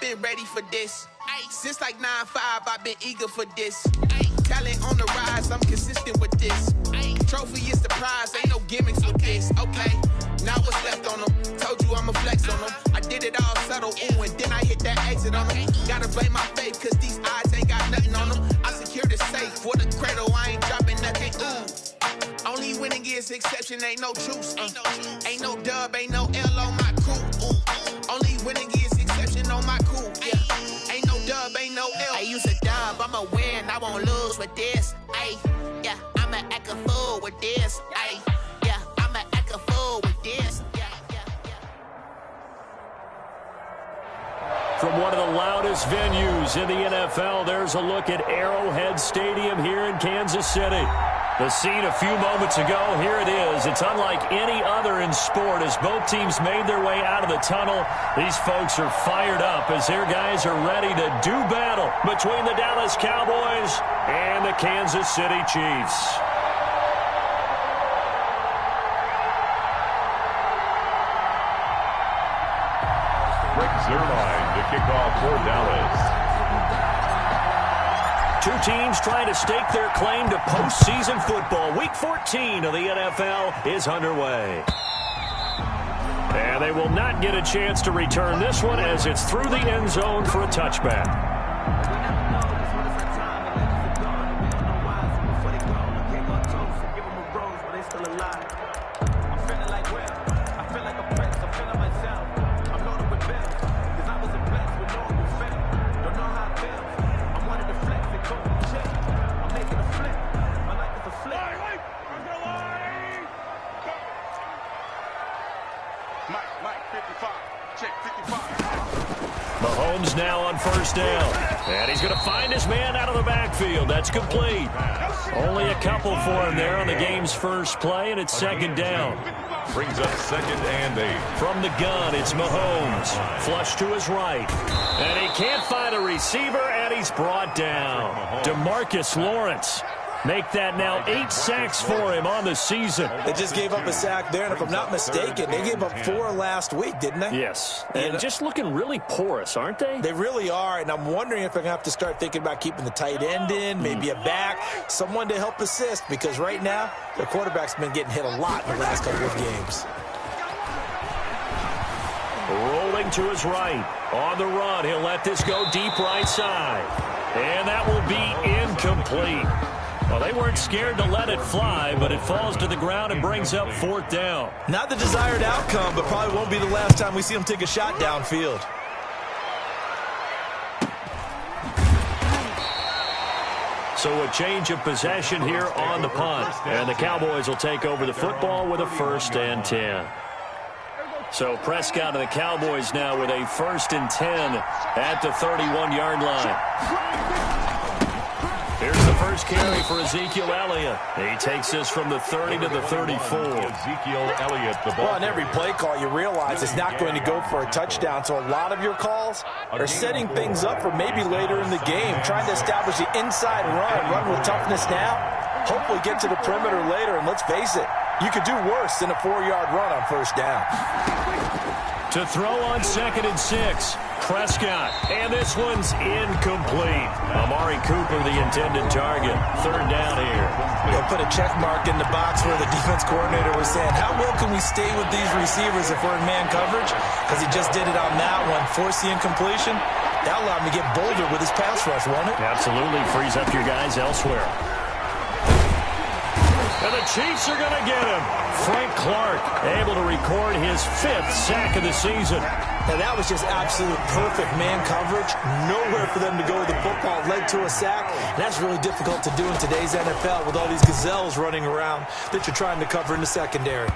been ready for this. Since like 9-5, I've been eager for this. Talent on the rise, I'm consistent with this. Trophy is the prize, ain't no gimmicks with this. Okay, now what's left on them? Told you I'ma flex on them. I did it all subtle, ooh, and then I hit that exit on them. Gotta blame my faith, cause these odds ain't got nothing on them. I secured the safe for the cradle, I ain't dropping nothing, ooh. Only winning is exception, ain't no truce. Ain't no dub, ain't no L on my crew. Ooh. Only winning is exception on my crew. Yeah. Ain't no dub, ain't no L. I use a dub, I'ma win, I won't lose with this. Ay, yeah, I'ma act a fool with this. Ay, yeah, I'ma act a fool with this. From one of the loudest venues in the NFL, there's a look at Arrowhead Stadium here in Kansas City. The scene a few moments ago, here it is. It's unlike any other in sport as both teams made their way out of the tunnel. These folks are fired up as their guys are ready to do battle between the Dallas Cowboys and the Kansas City Chiefs. Rick Zerline to kick off for Dallas. Two teams trying to stake their claim to postseason football. Week 14 of the NFL is underway. And they will not get a chance to return this one as it's through the end zone for a touchback. Mahomes now on first down. And he's going to find his man out of the backfield. That's complete. Only a couple for him there on the game's first play, and it's second down. Brings up 2nd and 8. From the gun, it's Mahomes. Flush to his right. And he can't find a receiver, and he's brought down. DeMarcus Lawrence. Make that now 8 sacks for him on the season. They just gave up a sack there, and if I'm not mistaken, they gave up 4 last week, didn't they? Yes. And just looking really porous, aren't they? They really are, and I'm wondering if I'm going to have to start thinking about keeping the tight end in, maybe a back, someone to help assist, because right now, their quarterback's been getting hit a lot in the last couple of games. Rolling to his right. On the run, he'll let this go deep right side. And that will be incomplete. Well, they weren't scared to let it fly, but it falls to the ground and brings up 4th down. Not the desired outcome, but probably won't be the last time we see him take a shot downfield. So a change of possession here on the punt. And the Cowboys will take over the football with a 1st and 10. So Prescott and the Cowboys now with a 1st and 10 at the 31-yard line. Here's the first carry for Ezekiel Elliott. He takes this from the 30 to the 34. Ezekiel Elliott, the ball. Well, on every play call, you realize it's not going to go for a touchdown. So a lot of your calls are setting things up for maybe later in the game, trying to establish the inside run with toughness now, hopefully get to the perimeter later. And let's face it, you could do worse than a 4-yard run on 1st down. To throw on 2nd and 6. Prescott, and this one's incomplete. Amari Cooper, the intended target. 3rd down here. They'll put a check mark in the box where the defense coordinator was saying, how well can we stay with these receivers if we're in man coverage? Because he just did it on that one, force the incompletion. That allowed him to get bolder with his pass rush, won't it? Absolutely, frees up your guys elsewhere. And the Chiefs are going to get him. Frank Clark able to record his 5th sack of the season. And that was just absolute perfect man coverage. Nowhere for them to go with the football. Led to a sack. And that's really difficult to do in today's NFL with all these gazelles running around that you're trying to cover in the secondary.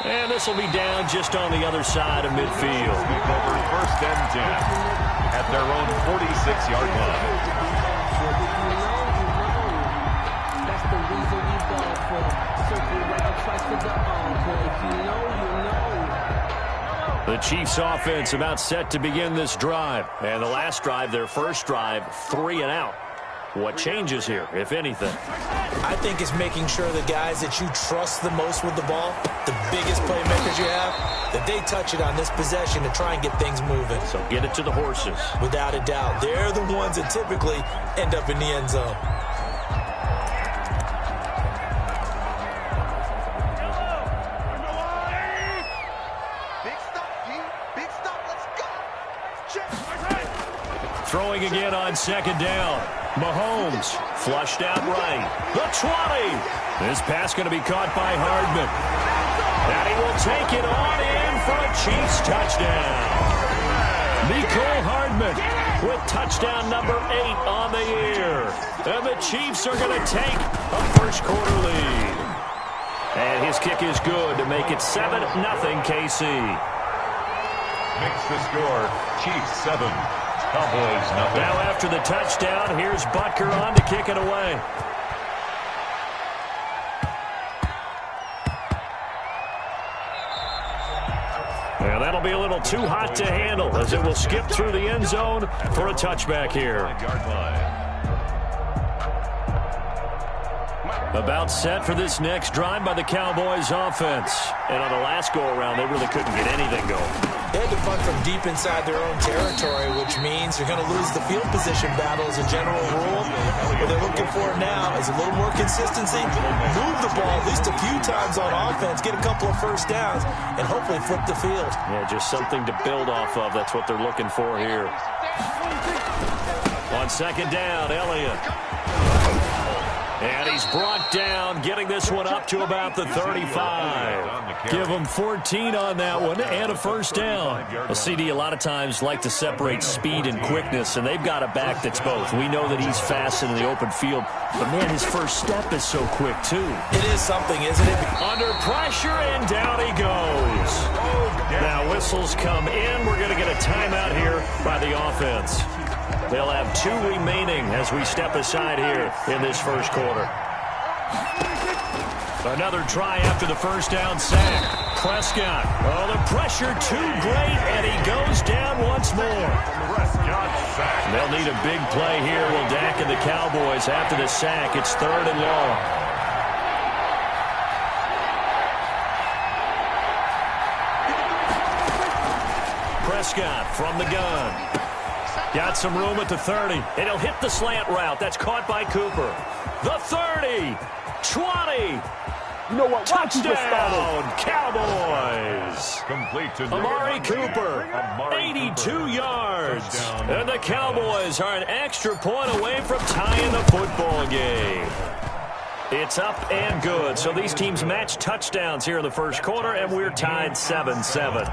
And this will be down just on the other side of midfield. Over 1st and 10 at their own 46-yard line. The Chiefs offense about set to begin this drive. And the last drive, their first drive, 3 and out. What changes here, if anything? I think it's making sure the guys that you trust the most with the ball, the biggest playmakers you have, that they touch it on this possession to try and get things moving. So get it to the horses. Without a doubt. They're the ones that typically end up in the end zone. Throwing again on second down. Mahomes flushed out right. The 20. This pass going to be caught by Hardman. And he will take it on in for a Chiefs touchdown. Mecole Hardman with touchdown number 8 on the year. And the Chiefs are going to take a first quarter lead. And his kick is good to make it 7-0 KC. Makes the score Chiefs 7. Cowboys nothing. Now after the touchdown, here's Butker on to kick it away. And that'll be a little too hot to handle as it will skip through the end zone for a touchback here. About set for this next drive by the Cowboys offense. And on the last go-around, they really couldn't get anything going. They had to punt from deep inside their own territory, which means they're going to lose the field position battle as a general rule. What they're looking for now is a little more consistency, move the ball at least a few times on offense, get a couple of first downs, and hopefully flip the field. Yeah, just something to build off of. That's what they're looking for here. On second down, Elliott. And he's brought down, getting this one up to about the 35. Give him 14 on that one and a first down. A CD a lot of times like to separate speed and quickness, and they've got a back that's both. We know that he's fast in the open field, but, man, his first step is so quick, too. It is something, isn't it? Under pressure, and down he goes. Now whistles come in. We're going to get a timeout here by the offense. They'll have 2 remaining as we step aside here in this first quarter. Another try after the first down sack. Prescott. Oh, the pressure too great, and he goes down once more. They'll need a big play here. Will Dak and the Cowboys after the sack. It's 3rd and long. Prescott from the gun. Got some room at the 30, and he'll hit the slant route. That's caught by Cooper. The 30, 20. You know what? Touchdown, Cowboys. Complete to Amari Cooper, 82 yards. And the Cowboys are an extra point away from tying the football game. It's up and good. So these teams match touchdowns here in the first quarter, and we're tied 7-7.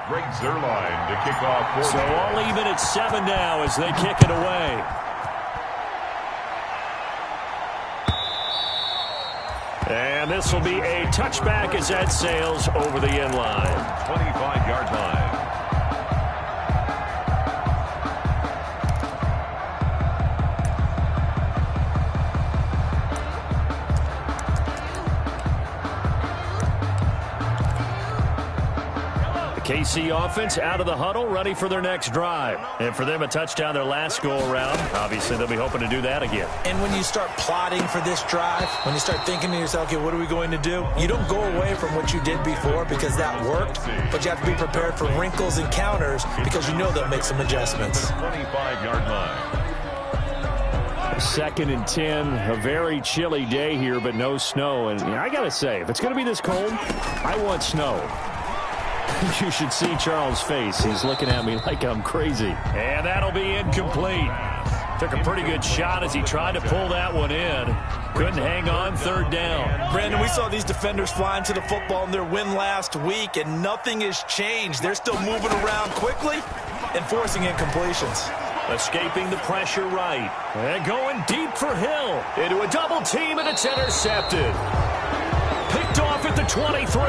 Greg Zuerlein to kick off. So all even at 7 now as they kick it away. And this will be a touchback as that sails over the end line. 25-yard line. KC offense out of the huddle, ready for their next drive. And for them, a touchdown their last go-around. Obviously, they'll be hoping to do that again. And when you start plotting for this drive, when you start thinking to yourself, okay, what are we going to do? You don't go away from what you did before because that worked, but you have to be prepared for wrinkles and counters because you know they'll make some adjustments. 25-yard line. 2nd and 10, a very chilly day here, but no snow. And I got to say, if it's going to be this cold, I want snow. You should see Charles' face. He's looking at me like I'm crazy. And that'll be incomplete. Took a pretty good shot as he tried to pull that one in. Couldn't hang on, 3rd down. Brandon, we saw these defenders flying to the football in their win last week, and nothing has changed. They're still moving around quickly and forcing incompletions. Escaping the pressure right. And going deep for Hill. Into a double team, and it's intercepted. Picked off at the 23.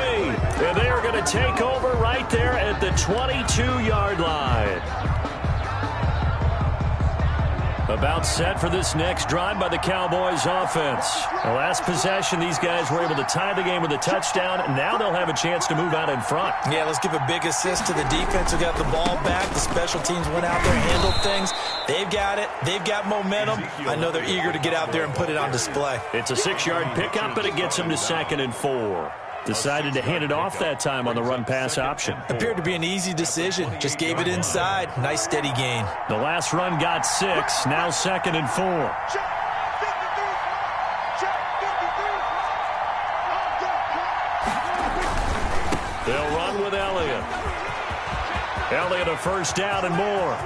And they are going to take over right there at the 22-yard line. About set for this next drive by the Cowboys offense. The last possession, these guys were able to tie the game with a touchdown, and now they'll have a chance to move out in front. Yeah, let's give a big assist to the defense who got the ball back. The special teams went out there and handled things. They've got it. They've got momentum. I know they're eager to get out there and put it on display. It's a 6-yard pickup, but it gets them to 2nd and 4. Decided to hand it off that time on the run-pass option. Appeared to be an easy decision. Just gave it inside. Nice, steady gain. The last run got 6. Now 2nd and 4. They'll run with Elliott. Elliott a first down and more.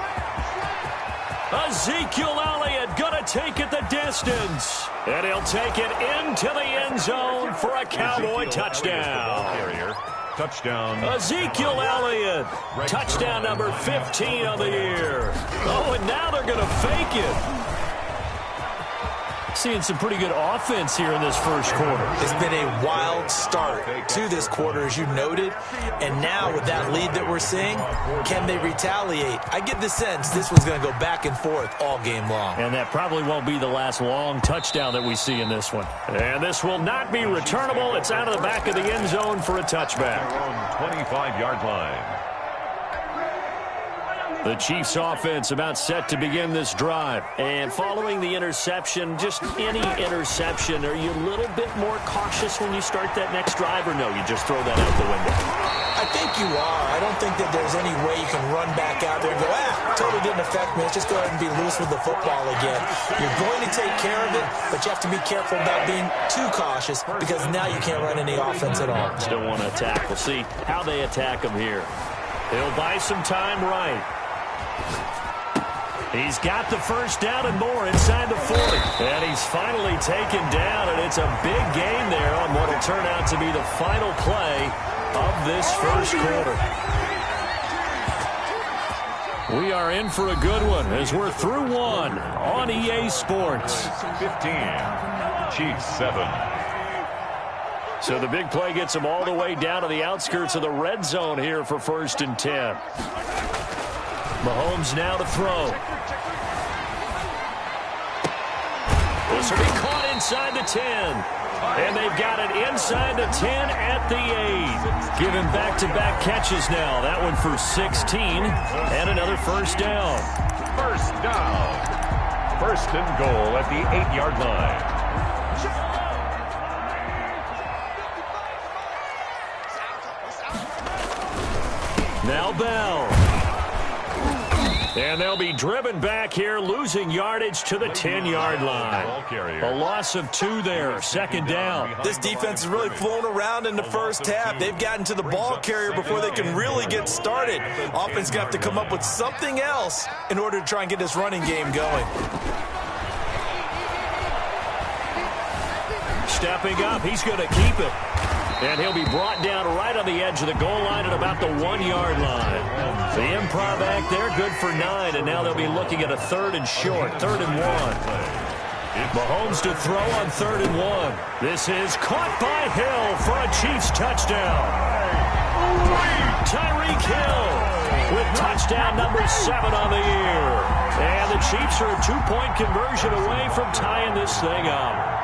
Ezekiel Elliott going to take it the distance. And he'll take it into the end zone for a Cowboy touchdown. Touchdown. Ezekiel Elliott. Touchdown number 15 of the year. Oh, and now they're going to fake it. Seeing some pretty good offense here in this first quarter. It's been a wild start to this quarter, as you noted. And now with that lead that we're seeing, can they retaliate? I get the sense this one's going to go back and forth all game long. And that probably won't be the last long touchdown that we see in this one. And this will not be returnable. It's out of the back of the end zone for a touchback. 25-yard line. The Chiefs offense about set to begin this drive. And following the interception, just any interception, are you a little bit more cautious when you start that next drive, or no, you just throw that out the window? I think you are. I don't think that there's any way you can run back out there and go, totally didn't affect me. Let's just go ahead and be loose with the football again. You're going to take care of it, but you have to be careful about being too cautious because now you can't run any offense at all. Still want to attack. We'll see how they attack him here. He'll buy some time right. He's got the first down and more inside the 40. And he's finally taken down, and it's a big gain there on what will turn out to be the final play of this first quarter. We are in for a good one as we're through one on EA Sports. 15, Chiefs 7. So the big play gets them all the way down to the outskirts of the red zone here for 1st and 10. Mahomes now to throw. This will be caught inside the 10. And they've got it inside the 10 at the 8. Giving back-to-back catches now. That one for 16 and another first down. First down. 1st and goal at the 8-yard line. Now Bell. And they'll be driven back here, losing yardage to the 10-yard line. A loss of 2 there, 2nd down. This defense is really flown around in the first half. They've gotten to the ball carrier before they can really get started. Offense going to have to come up with something else in order to try and get this running game going. Stepping up, he's going to keep it. And he'll be brought down right on the edge of the goal line at about the 1-yard line. The improv act there, good for 9, and now they'll be looking at a 3rd and short, 3rd and 1. Mahomes to throw on 3rd and 1. This is caught by Hill for a Chiefs touchdown. Tyreek Hill with touchdown number 7 on the year. And the Chiefs are a 2-point conversion away from tying this thing up.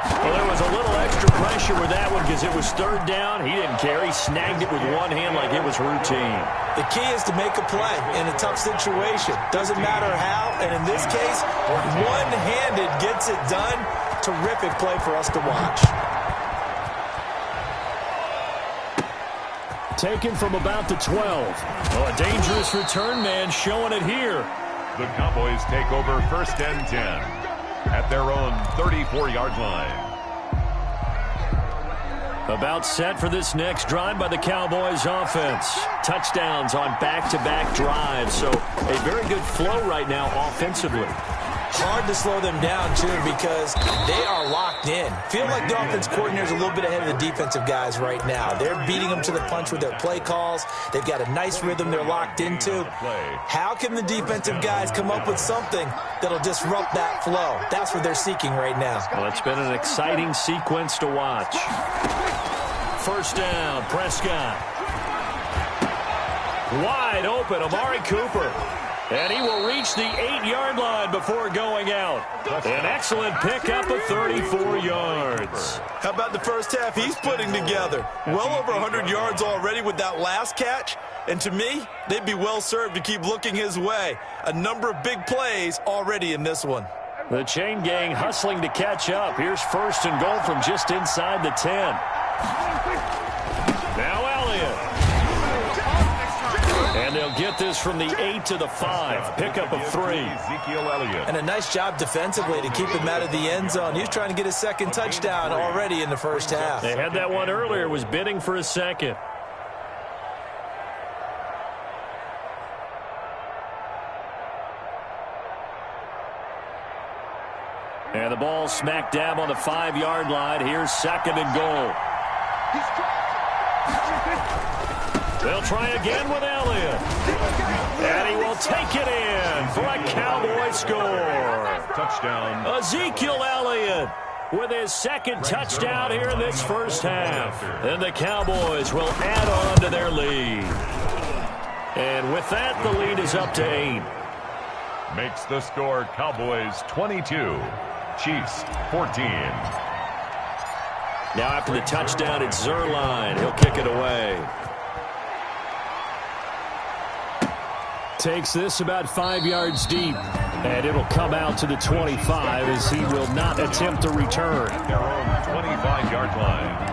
Well, there was a little extra pressure with that one because it was 3rd down. He didn't care. He snagged it with one hand like it was routine. The key is to make a play in a tough situation. Doesn't matter how, and in this case, one-handed gets it done. Terrific play for us to watch. Taken from about the 12. Oh, a dangerous return man showing it here. The Cowboys take over 1st and 10. At their own 34-yard line. About set for this next drive by the Cowboys offense. Touchdowns on back-to-back drives. So a very good flow right now offensively. Hard to slow them down, too, because they are locked in. Feel like the offense coordinator is a little bit ahead of the defensive guys right now. They're beating them to the punch with their play calls. They've got a nice rhythm they're locked into. How can the defensive guys come up with something that'll disrupt that flow? That's what they're seeking right now. Well, it's been an exciting sequence to watch. First down, Prescott. Wide open, Amari Cooper. And he will reach the 8-yard line before going out. An excellent pickup of 34 yards. How about the first half he's putting together? Well over 100 yards already with that last catch. And to me, they'd be well served to keep looking his way. A number of big plays already in this one. The chain gang hustling to catch up. Here's first and goal from just inside the 10. Now Elliott. And they'll get this from the 8 to the 5. Pickup of 3. Ezekiel Elliott. And a nice job defensively to keep him out of the end zone. He was trying to get his second touchdown already in the first half. They had that one earlier, was bidding for a second. And the ball smack dab on the 5-yard line. Here's second and goal. They'll try again with Elliott. And he will take it in for a Cowboy score. Touchdown. Ezekiel Elliott with his second touchdown here in this first half. And the Cowboys will add on to their lead. And with that, the lead is up to 8. Makes the score Cowboys 22. Chiefs 14. Now after the touchdown, it's Zerline. He'll kick it away. Takes this about 5 yards deep. And it'll come out to the 25 as he will not attempt to return. Their own 25-yard line.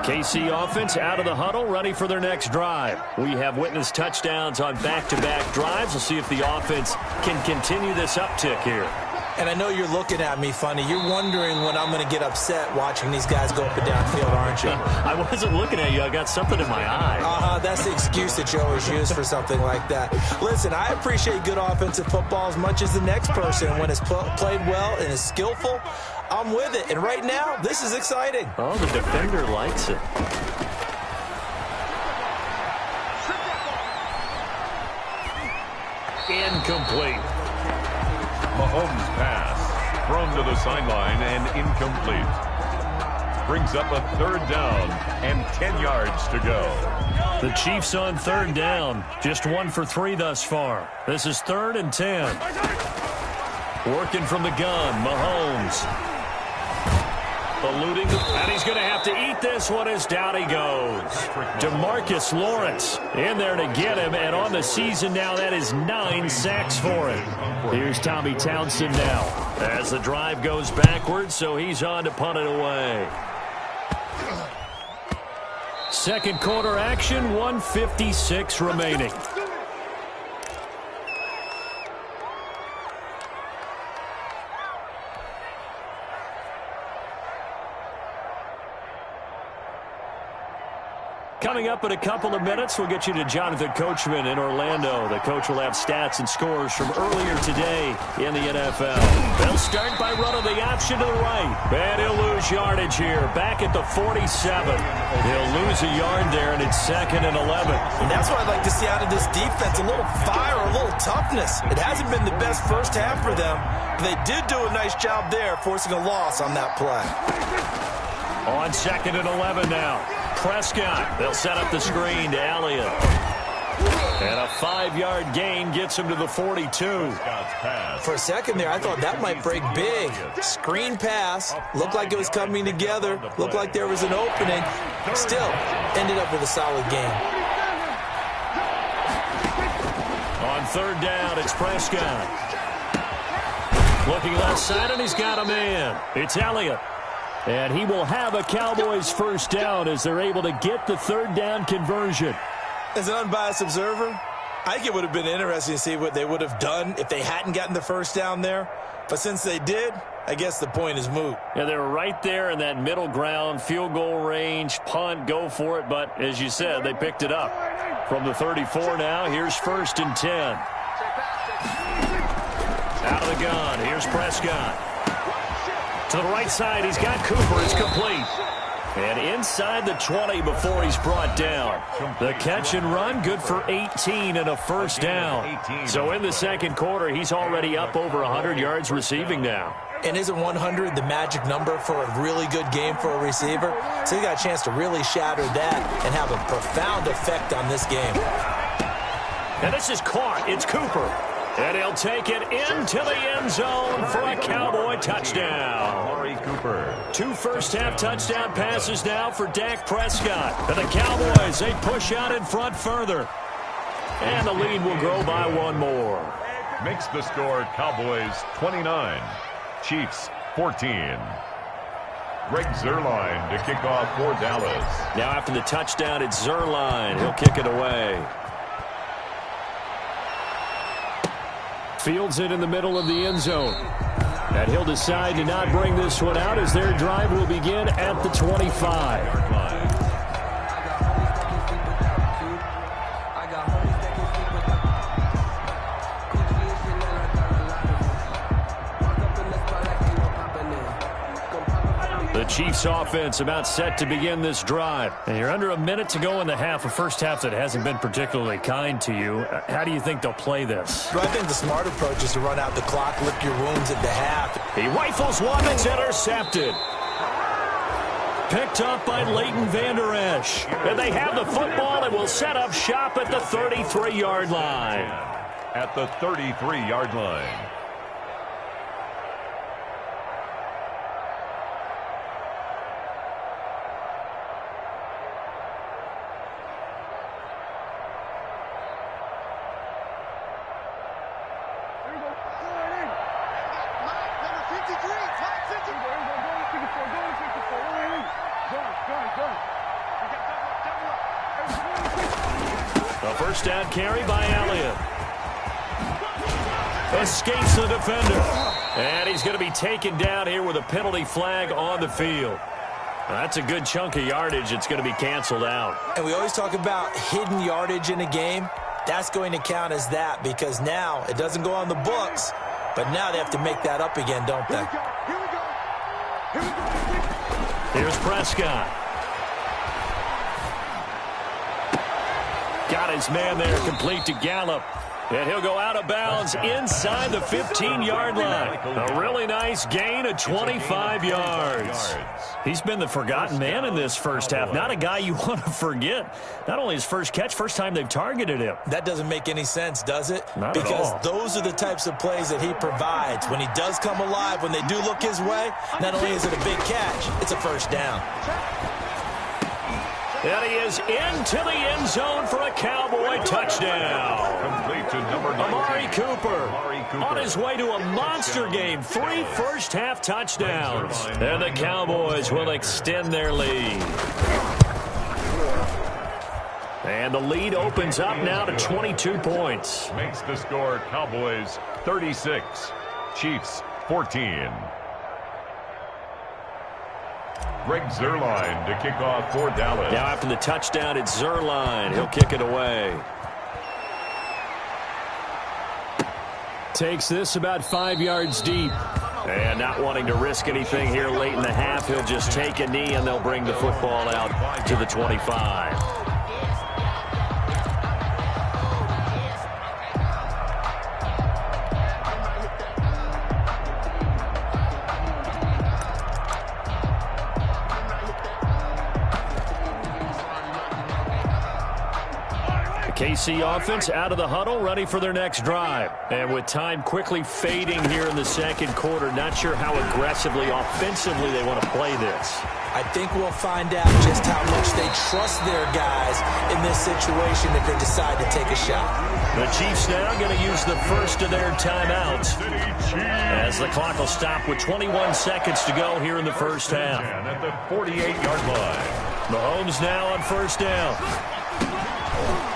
KC offense out of the huddle, ready for their next drive. We have witnessed touchdowns on back-to-back drives. We'll see if the offense can continue this uptick here. And I know you're looking at me funny. You're wondering when I'm going to get upset watching these guys go up and down field, aren't you? I wasn't looking at you. I got something in my eye. That's the excuse that you always use for something like that. Listen, I appreciate good offensive football as much as the next person. When it's played well and is skillful, I'm with it. And right now, this is exciting. Oh, the defender likes it. Incomplete. Mahomes' pass thrown to the sideline and incomplete. Brings up a third down and 10 yards to go. The Chiefs on third down. Just 1 for 3 thus far. This is 3rd and 10. Working from the gun, Mahomes. Eluding, and he's going to have to eat this one as down he goes. DeMarcus Lawrence in there to get him, and on the season now, that is 9 sacks for him. Here's Tommy Townsend now as the drive goes backwards, so he's on to punt it away. Second quarter action, 1:56 remaining. Coming up in a couple of minutes, we'll get you to Jonathan Coachman in Orlando. The coach will have stats and scores from earlier today in the NFL. They'll start by running the option to the right. And he'll lose yardage here, back at the 47. He'll lose a yard there, and it's 2nd and 11. And that's what I'd like to see out of this defense, a little fire, a little toughness. It hasn't been the best first half for them, but they did do a nice job there, forcing a loss on that play. On 2nd and 11 now. Prescott, they'll set up the screen to Elliott. And a 5-yard gain gets him to the 42. For a second there, I thought that might break big. Screen pass, looked like it was coming together, looked like there was an opening. Still, ended up with a solid game. On third down, it's Prescott. Looking left side, and he's got a man. It's Elliott. And he will have a Cowboys first down as they're able to get the third down conversion. As an unbiased observer, I think it would have been interesting to see what they would have done if they hadn't gotten the first down there. But since they did, I guess the point is moot. Yeah, they were right there in that middle ground, field goal range, punt, go for it. But as you said, they picked it up. From the 34 now, here's 1st and 10. Out of the gun, here's Prescott. To the right side, he's got Cooper. It's complete. And inside the 20 before he's brought down. The catch and run, good for 18 and a first down. So in the second quarter, he's already up over 100 yards receiving now. And isn't 100 the magic number for a really good game for a receiver? So he got a chance to really shatter that and have a profound effect on this game. And this is caught. It's Cooper. And he'll take it into the end zone for a Cowboy touchdown. Amari Cooper. 2 first-half touchdown passes now for Dak Prescott. And the Cowboys, they push out in front further. And the lead will grow by 1 more. Makes the score Cowboys 29, Chiefs 14. Greg Zuerlein to kick off for Dallas. Now after the touchdown, it's Zuerlein. He'll kick it away. Fields it in the middle of the end zone. And he'll decide to not bring this one out as their drive will begin at the 25. The Chiefs offense about set to begin this drive. And you're under a minute to go in the half, a first half that hasn't been particularly kind to you. How do you think they'll play this? Well, I think the smart approach is to run out the clock, lick your wounds at the half. He rifles one that's intercepted. Picked up by Leighton Vander Esch. And they have the football and will set up shop at the 33-yard line. At the 33-yard line. A first down carry by Elliott. Escapes the defender. And he's going to be taken down here with a penalty flag on the field. That's a good chunk of yardage. It's going to be canceled out. And we always talk about hidden yardage in a game. That's going to count as that because now it doesn't go on the books, but now they have to make that up again, don't they? Here's Prescott. Got his man there, complete to Gallup. And he'll go out of bounds inside the 15-yard line. A really nice gain of 25 yards. He's been the forgotten man in this first half. Not a guy you want to forget. Not only his first catch, first time they've targeted him. That doesn't make any sense, does it? Not at all. Because those are the types of plays that he provides. When he does come alive, when they do look his way, not only is it a big catch, it's a first down. And he is into the end zone for a Cowboy touchdown. Complete to number 19. Amari Cooper on his way to a monster game. 3 first-half touchdowns. And the Cowboys will extend their lead. And the lead opens up now to 22 points. Makes the score Cowboys 36, Chiefs 14. Greg Zuerlein to kick off for Dallas. Now after the touchdown, it's Zuerlein. He'll kick it away. Takes this about 5 yards deep. And not wanting to risk anything here late in the half, he'll just take a knee and they'll bring the football out to the 25. KC offense out of the huddle, ready for their next drive. And with time quickly fading here in the second quarter, not sure how aggressively, offensively they want to play this. I think we'll find out just how much they trust their guys in this situation if they decide to take a shot. The Chiefs now going to use the first of their timeouts as the clock will stop with 21 seconds to go here in the first half. At the 48-yard line. Mahomes now on first down.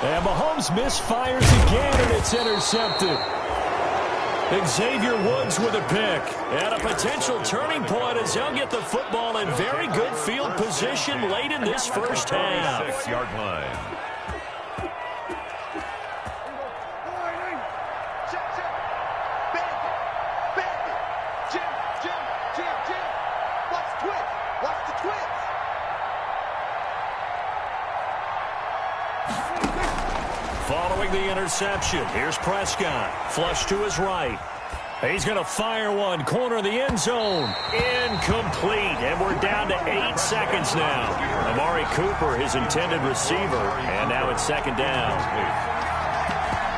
And Mahomes misfires again, and it's intercepted. Xavier Woods with a pick. And a potential turning point as he'll get the football in very good field position late in this first half. 6-yard line. Following the interception, here's Prescott. Flush to his right. He's going to fire one. Corner of the end zone. Incomplete. And we're down to 8 seconds now. Amari Cooper, his intended receiver. And now it's second down.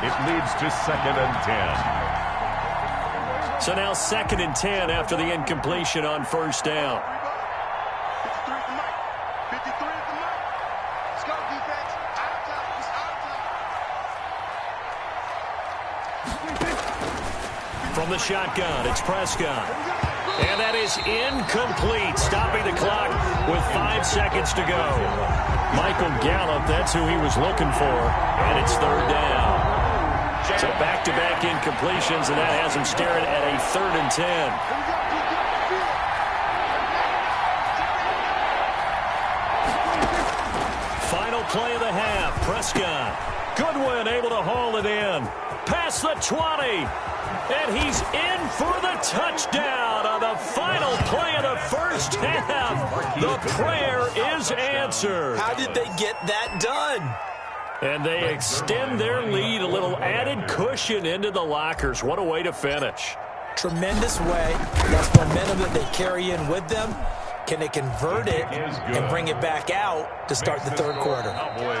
It leads to 2nd and 10. So now 2nd and 10 after the incompletion on first down. From the shotgun, it's Prescott. And that is incomplete, stopping the clock with 5 seconds to go. Michael Gallup, that's who he was looking for, and it's third down. So back-to-back incompletions, and that has him staring at a 3rd and 10. Final play of the half, Prescott. Goodwin able to haul it in. Past the 20. And he's in for the touchdown on the final play of the first half. The prayer is answered. How did they get that done? And they extend their lead, a little added cushion into the lockers. What a way to finish. Tremendous way. That's momentum that they carry in with them. Can they convert it and bring it back out to start the third quarter?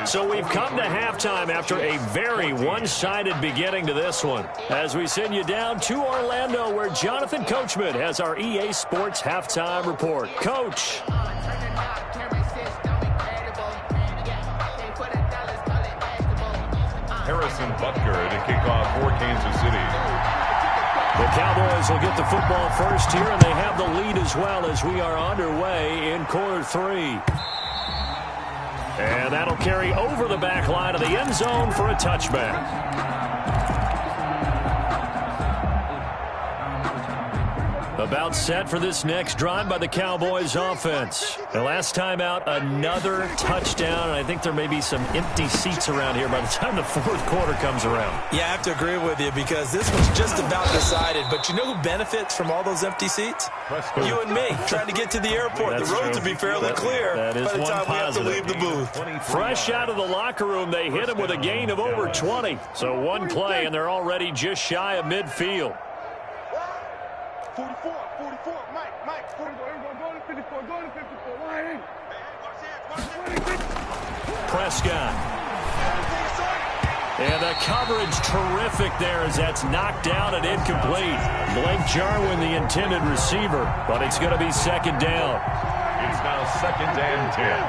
So we've come to halftime after a very one-sided beginning to this one. As we send you down to Orlando, where Jonathan Coachman has our EA Sports halftime report. Coach. Harrison Butker to kick off for Kansas City. The Cowboys will get the football first here, and they have the lead as well as we are underway in quarter 3. And that'll carry over the back line of the end zone for a touchback. About set for this next drive by the Cowboys offense. The last time out, another touchdown, and I think there may be some empty seats around here by the time the fourth quarter comes around. Yeah, I have to agree with you because this was just about decided. But you know who benefits from all those empty seats? You and me, trying to get to the airport. That's the roads true. will be fairly clear that is by the time we have to leave the booth. Fresh out of the locker room, they hit him with a gain of over 20. So one play, and they're already just shy of midfield. 44, Mike, 44, go to 54, Prescott. And the coverage terrific there as that's knocked down and incomplete. Blake Jarwin, the intended receiver, but it's going to be second down. It's now 2nd and 10.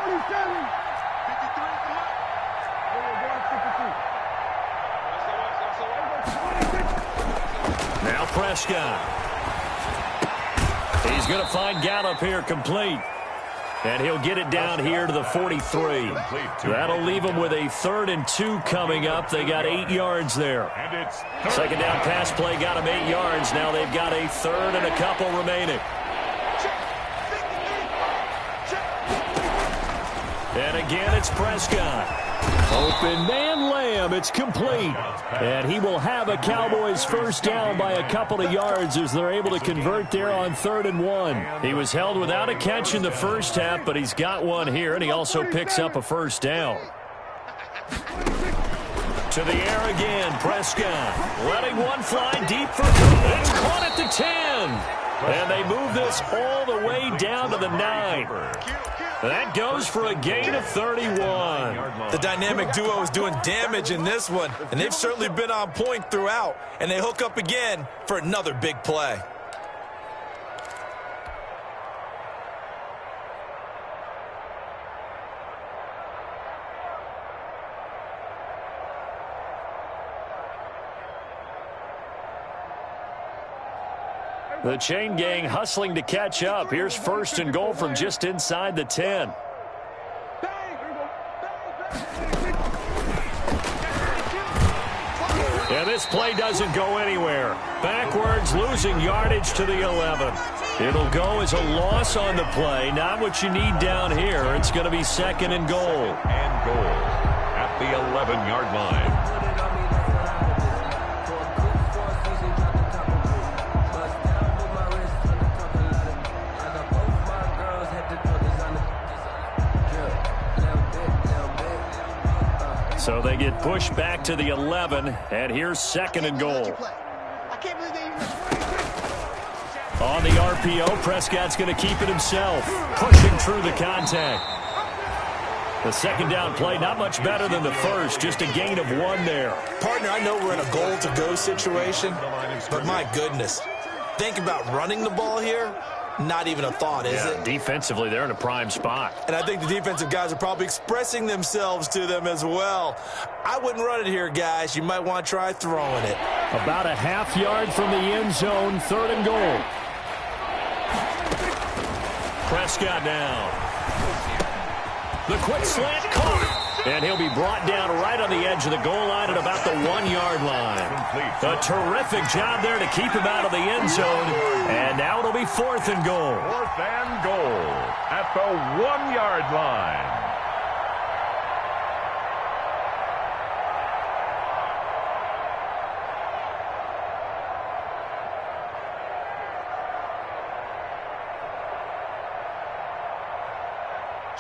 47. Now Prescott. He's going to find Gallup here complete. And he'll get it down here to the 43. That'll leave him with a 3rd and 2 coming up. They got 8 yards there. Second down pass play got him 8 yards. Now they've got a 3rd and a couple remaining. And again, it's Prescott. Open man Lamb. It's complete. And he will have a Cowboys first down by a couple of yards as they're able to convert there on 3rd and 1. He was held without a catch in the first half, but he's got one here, and he also picks up a first down. To the air again, Prescott. Letting one fly deep for good. It's caught at the 10. And they move this all the way down to the 9. That goes for a gain of 31. The dynamic duo is doing damage in this one, and they've certainly been on point throughout. And they hook up again for another big play. The chain gang hustling to catch up. Here's 1st and goal from just inside the 10. And this play doesn't go anywhere. Backwards, losing yardage to the 11. It'll go as a loss on the play. Not what you need down here. It's going to be 2nd and goal. And goal at the 11-yard line. So they get pushed back to the 11, and here's 2nd and goal. On the RPO, Prescott's going to keep it himself, pushing through the contact. The 2nd down play, not much better than the first, just a gain of 1 there. Partner, I know we're in a goal-to-go situation, but my goodness, think about running the ball here. Not even a thought, is it? Defensively, they're in a prime spot. And I think the defensive guys are probably expressing themselves to them as well. I wouldn't run it here, guys. You might want to try throwing it. About a half yard from the end zone, 3rd and goal. Prescott now. The quick slant caught. And he'll be brought down right on the edge of the goal line at about the 1-yard line. A terrific job there to keep him out of the end zone. And now it'll be 4th and goal. 4th and goal at the 1-yard line.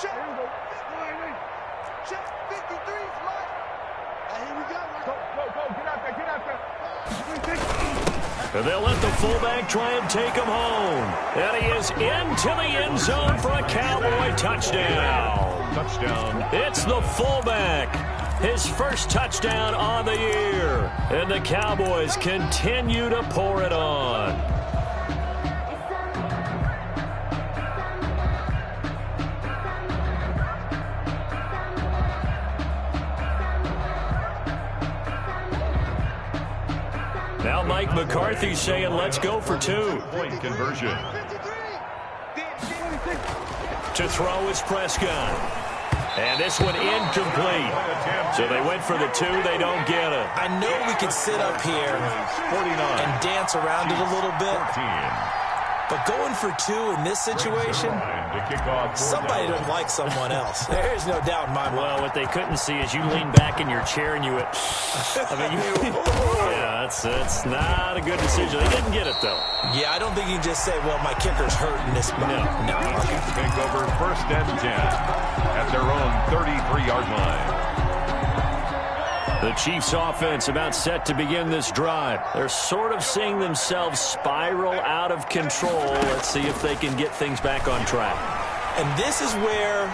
Check. Here we go. Check. 53 is mine. Here we go. Go. Get out there. And they'll let the fullback try and take him home. And he is into the end zone for a Cowboy touchdown. Touchdown. It's the fullback. His first touchdown on the year. And the Cowboys continue to pour it on. Now Mike McCarthy saying, let's go for 2. Point conversion. To throw is Prescott. And this one incomplete. So they went for the 2. They don't get it. I know we could sit up here 49 and dance around it a little bit. 14. But going for 2 in this situation, somebody doesn't like someone else. There's no doubt in my mind. Well, what they couldn't see is you lean back in your chair and you went, I mean, yeah, it's not a good decision. They didn't get it, though. Yeah, I don't think you can just say, well, my kicker's hurting this spot. No. Take over 1st and 10 at their own 33-yard line. The Chiefs offense about set to begin this drive. They're sort of seeing themselves spiral out of control. Let's see if they can get things back on track. And this is where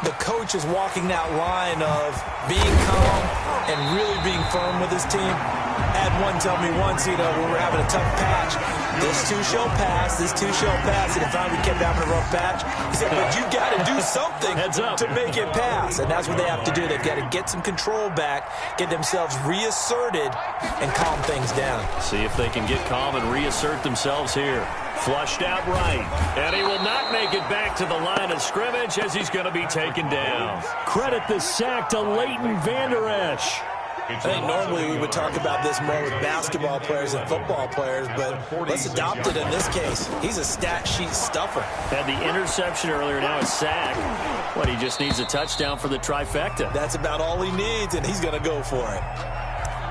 the coach is walking that line of being calm and really being firm with his team. I had one tell me once, when we were having a tough patch, this too shall pass, this too shall pass, and if we kept having a rough patch, he said, but you got to do something to make it pass, and that's what they have to do. They've got to get some control back, get themselves reasserted, and calm things down. See if they can get calm and reassert themselves here. Flushed out right, and he will not make it back to the line of scrimmage as he's going to be taken down. Credit the sack to Leighton Vander Esch. I think normally we would talk about this more with basketball players and football players, but let's adopt it in this case. He's a stat sheet stuffer. Had the interception earlier, now a sack. What, he just needs a touchdown for the trifecta. That's about all he needs, and he's going to go for it.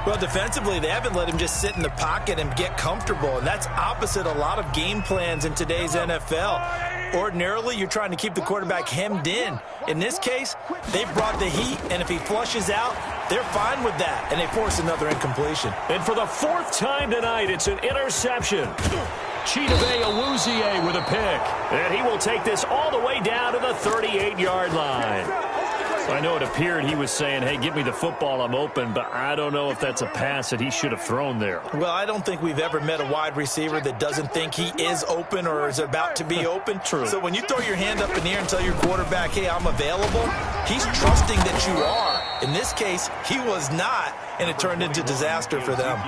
Well, defensively, they haven't let him just sit in the pocket and get comfortable, and that's opposite a lot of game plans in today's NFL. Ordinarily, you're trying to keep the quarterback hemmed in. In this case, they brought the heat, and if he flushes out, they're fine with that, and they force another incompletion. And for the 4th time tonight, it's an interception. Chidobe Awuzie with a pick, and he will take this all the way down to the 38-yard line. I know it appeared he was saying, hey, give me the football, I'm open, but I don't know if that's a pass that he should have thrown there. Well, I don't think we've ever met a wide receiver that doesn't think he is open or is about to be open. True. So when you throw your hand up in the air and tell your quarterback, hey, I'm available, he's trusting that you are. In this case, he was not, and it turned into disaster for them.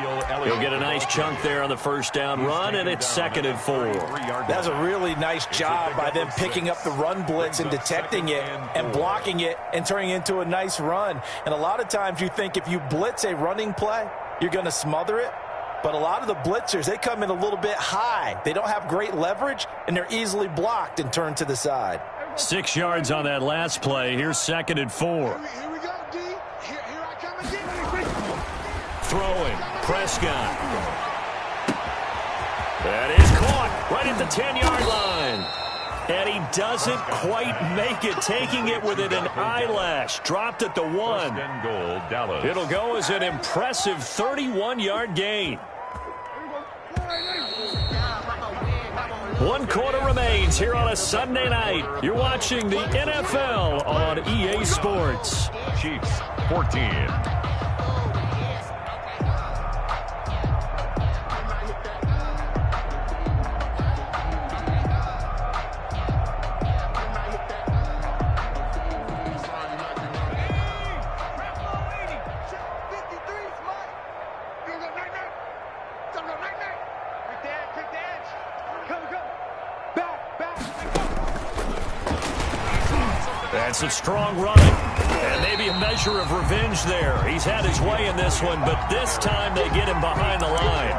He'll get a nice chunk there on the 1st down run, and it's 2nd and 4. That's a really nice job by them picking up the run blitz and detecting it and blocking it and turning it into a nice run. And a lot of times you think if you blitz a running play, you're going to smother it. But a lot of the blitzers, they come in a little bit high. They don't have great leverage, and they're easily blocked and turned to the side. 6 yards on that last play. Here's 2nd and 4. Here we go, D. Here I come again. Throwing, Prescott. That is caught right at the 10-yard line. And he doesn't quite make it, taking it within an eyelash. Dropped at the 1. First and goal, Dallas. It'll go as an impressive 31-yard gain. 1 quarter remains here on a Sunday night. You're watching the NFL on EA Sports. Chiefs 14. That's a strong run. And maybe a measure of revenge there. He's had his way in this one, but this time they get him behind the line.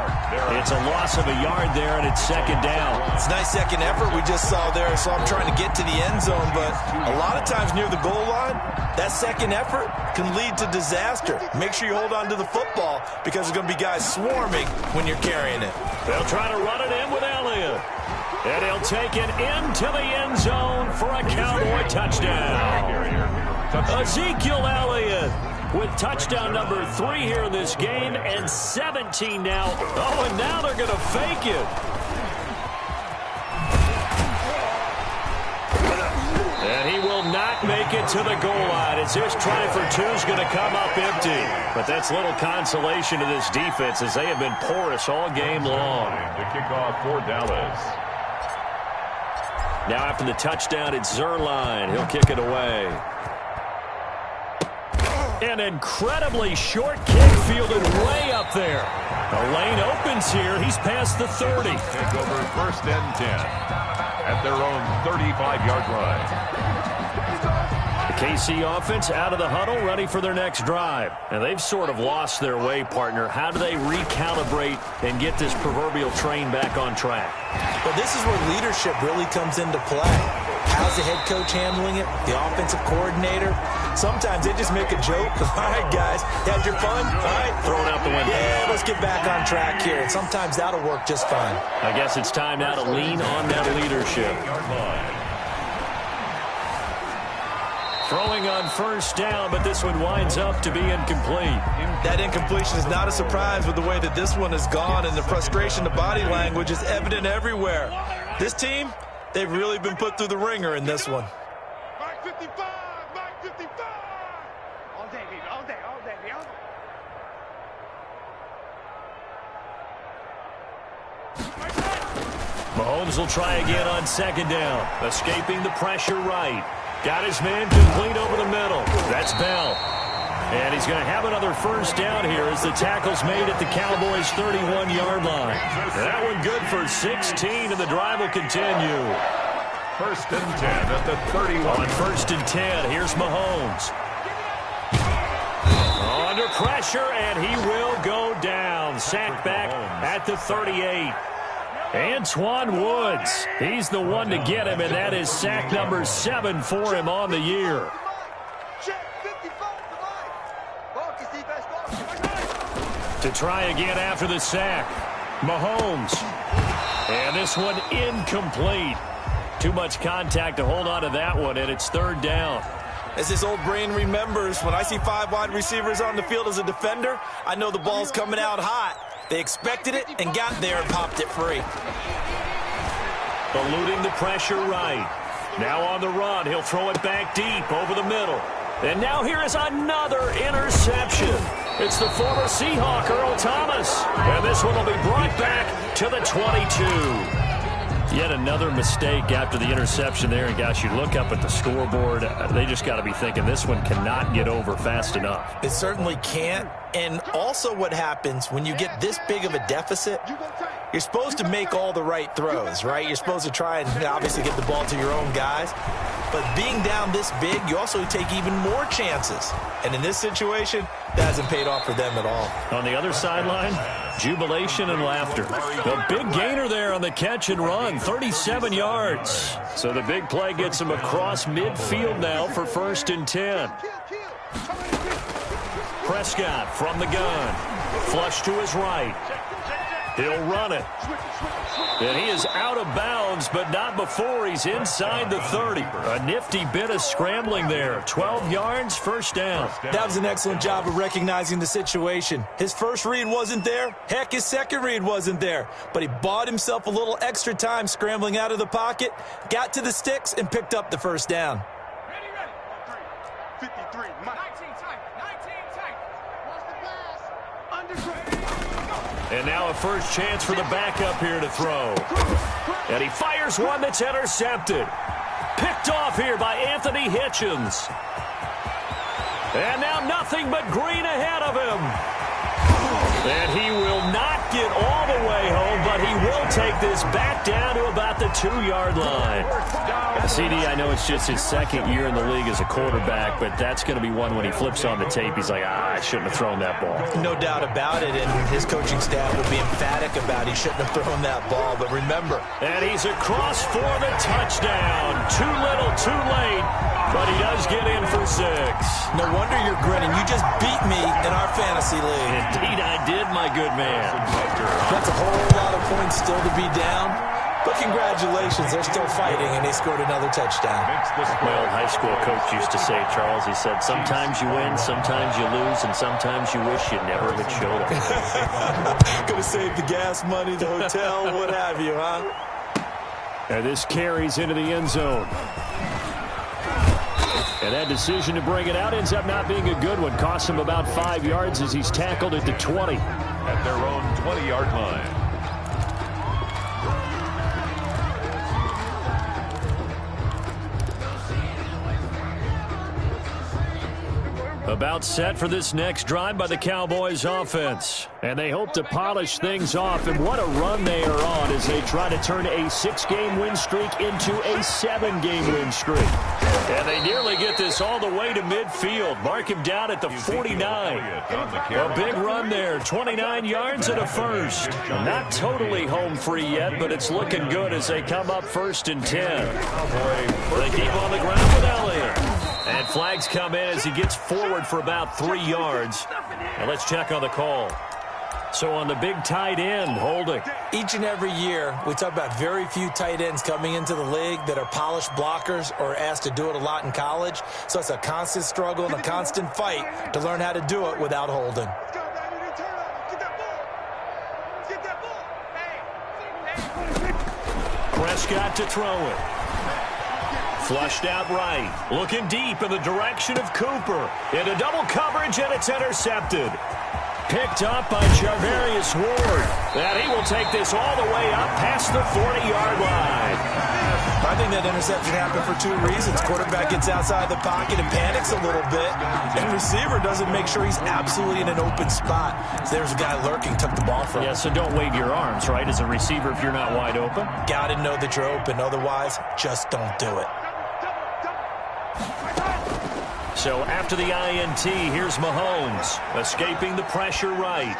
It's a loss of a yard there, and it's second down. It's a nice second effort we just saw there, so I'm trying to get to the end zone, but a lot of times near the goal line, that second effort can lead to disaster. Make sure you hold on to the football because there's going to be guys swarming when you're carrying it. They'll try to run it in with Elliott. And he'll take it into the end zone for a Cowboy touchdown. Ezekiel Elliott with touchdown number 3 here in this game, and 17 now. Oh, and now they're going to fake it. And he will not make it to the goal line as his try for 2 is going to come up empty. But that's little consolation to this defense as they have been porous all game long. To kick off for Dallas. Now after the touchdown, it's Zerline. He'll kick it away. An incredibly short kick fielded way up there. The lane opens here. He's past the 30. Take over first and 10 at their own 35-yard line. The KC offense out of the huddle, ready for their next drive. And they've sort of lost their way, partner. How do they recalibrate and get this proverbial train back on track? Well, this is where leadership really comes into play. How's the head coach handling it? The offensive coordinator? Sometimes they just make a joke. All right, guys, had your fun? All right. Throw it out the window. Yeah, let's get back on track here. And sometimes that'll work just fine. I guess it's time now to lean on that leadership. Throwing on first down, but this one winds up to be incomplete. That incompletion is not a surprise with the way that this one has gone, and the frustration, the body language is evident everywhere. This team, they've really been put through the ringer in this one. Mike 55, Mike 55. All day, baby, all day, all day, all day. Mahomes will try again on second down, escaping the pressure right. Got his man complete over the middle. That's Bell. And he's going to have another first down here as the tackle's made at the Cowboys' 31-yard line. That one good for 16, and the drive will continue. First and 10 at the 31. On first and 10, here's Mahomes. Under pressure, and he will go down. Sacked back at the 38. Antoine Woods, he's the one to get him, and that is sack number 7 for him on the year. To try again after the sack, Mahomes. And this one incomplete. Too much contact to hold on to that one, and it's third down. As this old brain remembers, when I see 5 wide receivers on the field as a defender, I know the ball's coming out hot. They expected it and got there and popped it free. Eluding the pressure right. Now on the run, he'll throw it back deep over the middle. And now here is another interception. It's the former Seahawk, Earl Thomas. And this one will be brought back to the 22. Yet another mistake after the interception there. And, gosh, you look up at the scoreboard. They just got to be thinking this one cannot get over fast enough. It certainly can't. And also what happens when you get this big of a deficit, you're supposed to make all the right throws, right? You're supposed to try and obviously get the ball to your own guys. But being down this big, you also take even more chances. And in this situation, that hasn't paid off for them at all. On the other sideline, jubilation and laughter. A big gainer there on the catch and run, 37 yards. So the big play gets him across midfield now for first and 10. Prescott from the gun. Flush to his right. He'll run it. And he is out of bounds, but not before he's inside the 30. A nifty bit of scrambling there. 12 yards, first down. That was an excellent job of recognizing the situation. His first read wasn't there. Heck, his second read wasn't there. But he bought himself a little extra time scrambling out of the pocket, got to the sticks, and picked up the first down. Ready. 53. 19 tight. Watch the pass. Under. And now a first chance for the backup here to throw. And he fires one that's intercepted. Picked off here by Anthony Hitchens. And now nothing but green ahead of him. And he will not get all the way home, but he will take this back down to about the 2-yard line. CD, I know it's just his second year in the league as a quarterback, but that's going to be one when he flips on the tape. He's like, I shouldn't have thrown that ball. No doubt about it, and his coaching staff will be emphatic about he shouldn't have thrown that ball. But remember. And he's across for the touchdown. Too little, too late, but he does get in for 6. No wonder you're grinning. You just beat me in our fantasy league. Indeed I did, my good man. That's a whole lot of points still to be down. But congratulations, they're still fighting, and they scored another touchdown. My old high school coach used to say, Charles, he said, sometimes you win, sometimes you lose, and sometimes you wish you never had showed up. Gonna save the gas money, the hotel, what have you, huh? And this carries into the end zone. And that decision to bring it out ends up not being a good one. Costs him about 5 yards as he's tackled at the 20. At their own 20-yard line. About set for this next drive by the Cowboys offense. And they hope to polish things off. And what a run they are on as they try to turn a 6-game win streak into a 7-game win streak. And they nearly get this all the way to midfield. Mark him down at the 49. A big run there. 29 yards and a first. Not totally home free yet, but it's looking good as they come up 1st and 10. They keep on the ground with Elliott. And flags come in as he gets forward for about 3 yards. And let's check on the call. So on the big tight end, holding. Each and every year, we talk about very few tight ends coming into the league that are polished blockers or asked to do it a lot in college. So it's a constant struggle and a constant fight to learn how to do it without holding. Prescott to throw it. Flushed out right. Looking deep in the direction of Cooper. Into double coverage, and it's intercepted. Picked up by Charvarius Ward. And he will take this all the way up past the 40-yard line. I think that interception happened for 2 reasons. Quarterback gets outside the pocket and panics a little bit. And receiver doesn't make sure he's absolutely in an open spot. So there's a guy lurking, took the ball from him. Yeah, so don't wave your arms, right, as a receiver if you're not wide open. Got to know that you're open. Otherwise, just don't do it. So after the INT, here's Mahomes, escaping the pressure right.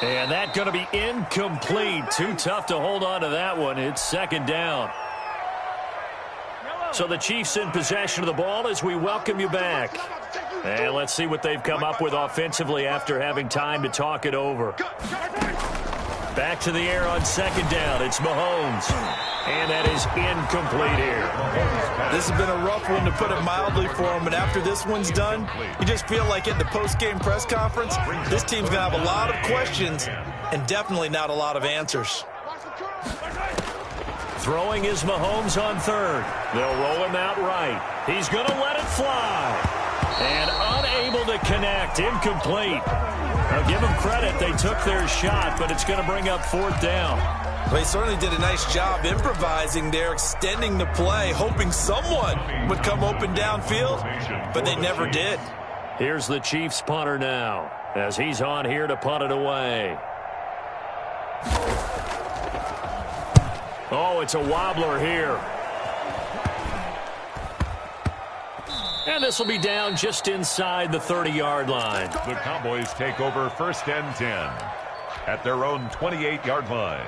And that going to be incomplete. Too tough to hold on to that one. It's 2nd down. So the Chiefs in possession of the ball as we welcome you back. And let's see what they've come up with offensively after having time to talk it over. Back to the air on 2nd down. It's Mahomes. And that is incomplete here. This has been a rough one, to put it mildly, for him. But after this one's done, you just feel like at the post-game press conference, this team's going to have a lot of questions and definitely not a lot of answers. Throwing is Mahomes on 3rd. They'll roll him out right. He's going to let it fly. And unable to connect. Incomplete. Now, give them credit. They took their shot, but it's going to bring up 4th down. Well, he certainly did a nice job improvising there, extending the play, hoping someone would come open downfield, but they never did. Here's the Chiefs punter now, as he's on here to punt it away. Oh, it's a wobbler here. And this will be down just inside the 30-yard line. The Cowboys take over 1st and 10 at their own 28-yard line.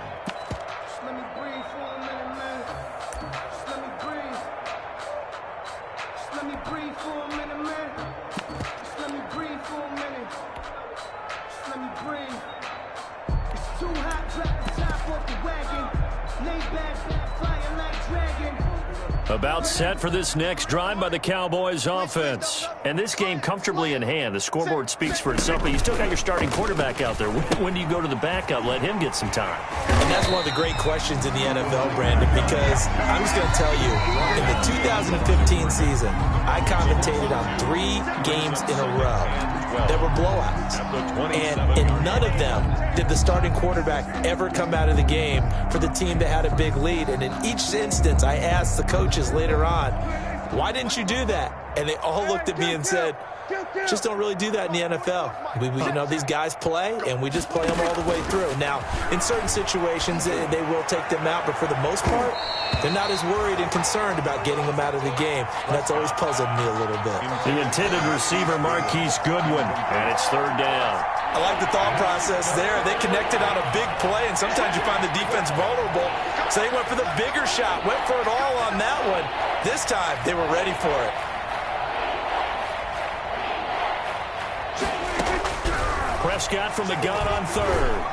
It's 2 About set for this next drive by the Cowboys offense. And this game comfortably in hand. The scoreboard speaks for itself, but you still got your starting quarterback out there. When do you go to the backup, let him get some time? And that's one of the great questions in the NFL, Brandon, because I'm just going to tell you, in the 2015 season, I commentated on 3 games in a row. There were blowouts. And in none of them did the starting quarterback ever come out of the game for the team that had a big lead. And in each instance, I asked the coaches later on, why didn't you do that? And they all looked at me and said, just don't really do that in the NFL. These guys play, and we just play them all the way through. Now, in certain situations, they will take them out, but for the most part, they're not as worried and concerned about getting them out of the game, and that's always puzzled me a little bit. The intended receiver, Marquise Goodwin, and it's 3rd down. I like the thought process there. They connected on a big play, and sometimes you find the defense vulnerable, so they went for the bigger shot, went for it all on that one. This time, they were ready for it. Prescott from the gun on 3rd.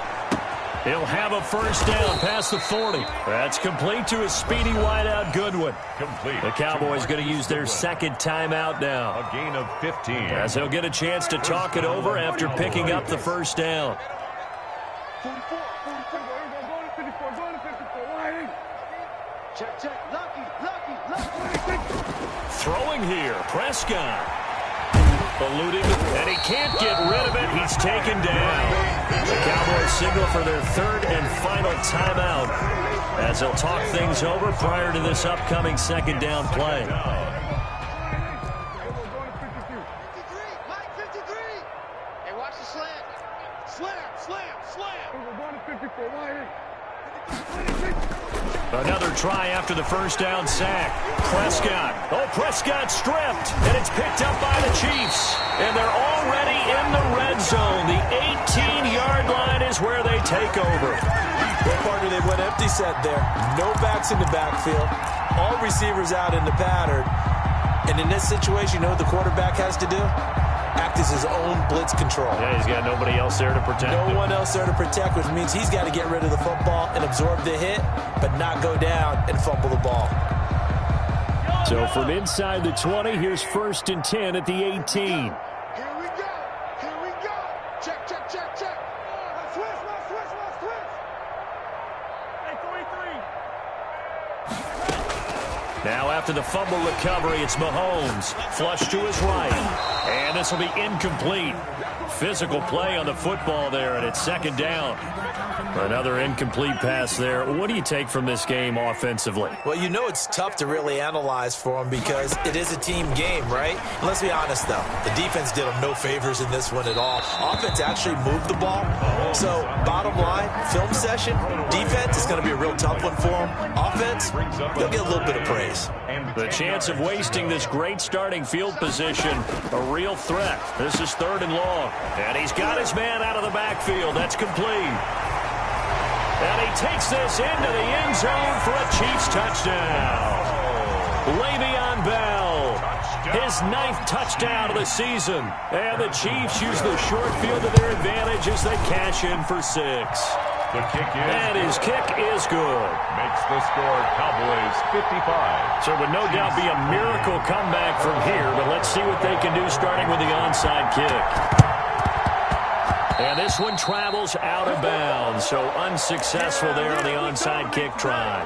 He'll have a 1st down past the 40. That's complete to his speedy wideout, Goodwin. Complete. The Cowboys going to use their 2nd timeout now. A gain of 15. As they'll get a chance to talk it over after picking up the 1st down. 44, 44, go to 54, go to 54, wide. Check, lucky. Throwing here, Prescott. Eluding, and he can't get rid of it. He's taken down. The Cowboys signal for their 3rd and final timeout as they'll talk things over prior to this upcoming 2nd down play. 53, Mike 53. Hey, watch the slant. Slam. We're going to 54, wide. Another try after the 1st down sack. Prescott. Prescott stripped, and it's picked up by the Chiefs. And they're already in the red zone. The 18-yard line is where they take over. Well, partner, they went empty set there. No backs in the backfield. All receivers out in the pattern. And in this situation, you know what the quarterback has to do? Act as his own blitz control. Yeah, he's got nobody else there to protect him. No one else there to protect, which means he's got to get rid of the football and absorb the hit, but not go down and fumble the ball. So from inside the 20, here's 1st and 10 at the 18. Here we go. Check. Switch. Hey, 43. Now after the fumble recovery, it's Mahomes. Flush to his right. And this will be incomplete. Physical play on the football there, and it's 2nd down. Another incomplete pass there. What do you take from this game offensively? Well, you know it's tough to really analyze for them because it is a team game, right? And let's be honest, though. The defense did them no favors in this one at all. Offense actually moved the ball. So, bottom line, film session, defense is going to be a real tough one for them. Offense, they'll get a little bit of praise. The chance of wasting this great starting field position, a real threat. This is 3rd and long. And he's got his man out of the backfield. That's complete. And he takes this into the end zone for a Chiefs touchdown. Le'Veon Bell, his 9th touchdown of the season. And the Chiefs use the short field to their advantage as they cash in for 6. The kick is. And his kick is good. Makes the score Cowboys 55. So it would no doubt be a miracle comeback from here, but let's see what they can do starting with the onside kick. And this one travels out of bounds, so unsuccessful there on the onside kick try.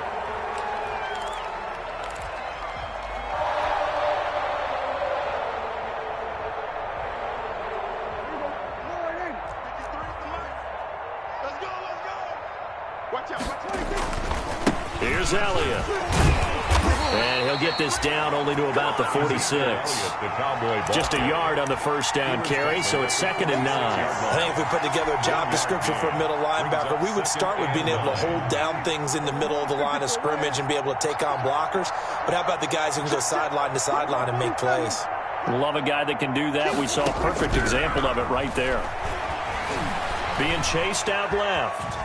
Here's Elliott. And he'll get this down only to about the 46. Just a yard on the 1st down carry, so it's 2nd and 9. I think if we put together a job description for a middle linebacker, we would start with being able to hold down things in the middle of the line of scrimmage and be able to take on blockers. But how about the guys who can go sideline to sideline and make plays? Love a guy that can do that. We saw a perfect example of it right there. Being chased out left.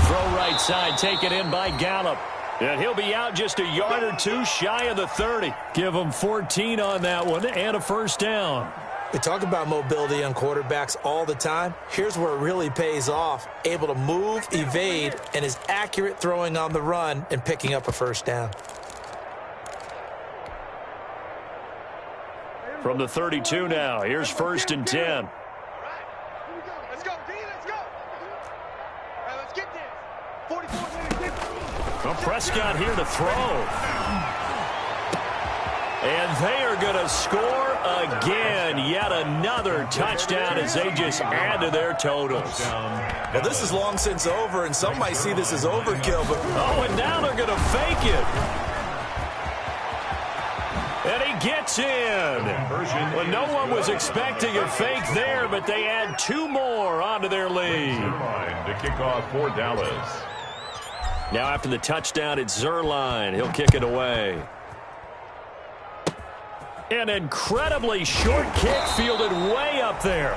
Throw right side, taken in by Gallup. And he'll be out just a yard or two shy of the 30. Give him 14 on that one and a 1st down. We talk about mobility on quarterbacks all the time. Here's where it really pays off. Able to move, evade, and is accurate throwing on the run and picking up a first down. From the 32 now, here's 1st and 10. All right, here we go. Let's go, D. Let's go. All right, let's get this. 44 minutes. Well, Prescott here to throw. And they are going to score again. Yet another touchdown as they just add to their totals. Well, this is long since over, and some might see this as overkill. But oh, and now they're going to fake it. And he gets in. Well, no one was expecting a fake there, but they add 2 more onto their lead. To kick off for Dallas. Now after the touchdown, it's Zerline. He'll kick it away. An incredibly short kick fielded way up there.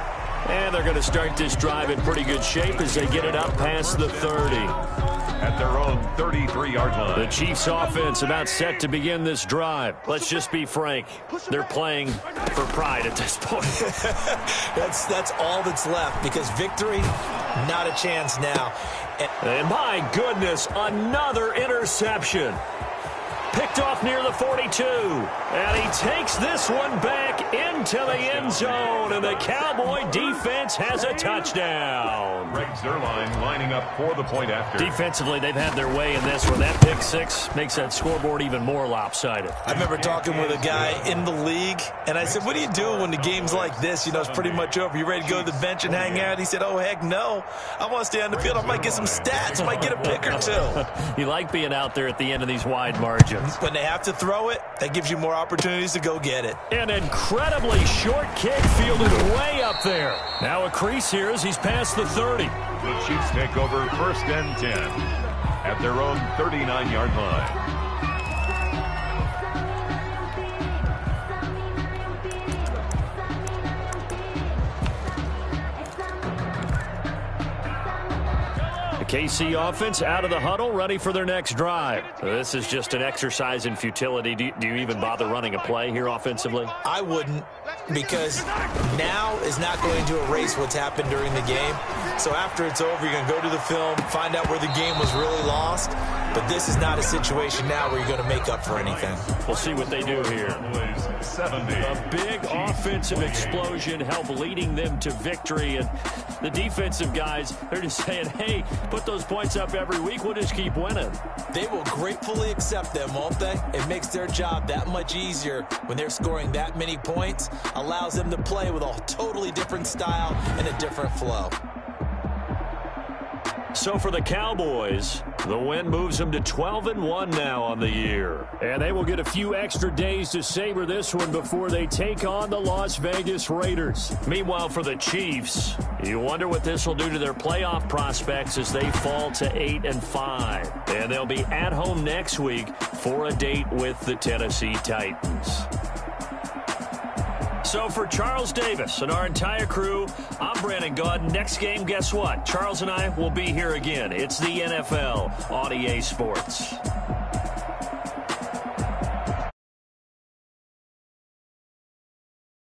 And they're going to start this drive in pretty good shape as they get it up past the 30. At their own 33-yard line. The Chiefs offense about set to begin this drive. Let's just be frank. They're playing for pride at this point. that's all that's left, because victory, not a chance now. And my goodness, another interception. Picked off near the 42. And he takes this one back into the end zone. And the Cowboy defense has a touchdown. Greg Zerline lining up for the point after. Defensively, they've had their way in this one. That pick six makes that scoreboard even more lopsided. I remember talking with a guy in the league, and I said, what do you do when the game's like this? You know, it's pretty much over. You ready to go to the bench and hang out? He said, oh, heck no. I want to stay on the field. I might get some stats. I might get a pick or two. You like being out there at the end of these wide margins. When they have to throw it, that gives you more opportunities to go get it. An incredibly short kick fielded way up there. Now a crease here as he's past the 30. The Chiefs take over 1st and 10 at their own 39-yard line. KC offense out of the huddle, ready for their next drive. This is just an exercise in futility. Do you even bother running a play here offensively? I wouldn't, because now is not going to erase what's happened during the game. So after it's over, you're going to go to the film, find out where the game was really lost. But this is not a situation now where you're going to make up for anything. We'll see what they do here. 70. A big offensive explosion helped leading them to victory. And the defensive guys, they're just saying, hey, put those points up every week. We'll just keep winning. They will gratefully accept them, won't they? It makes their job that much easier when they're scoring that many points. Allows them to play with a totally different style and a different flow. So for the Cowboys, the win moves them to 12-1 now on the year. And they will get a few extra days to savor this one before they take on the Las Vegas Raiders. Meanwhile, for the Chiefs, you wonder what this will do to their playoff prospects as they fall to 8-5. And they'll be at home next week for a date with the Tennessee Titans. So for Charles Davis and our entire crew, I'm Brandon Gaudin. Next game, guess what? Charles and I will be here again. It's the NFL on EA Sports.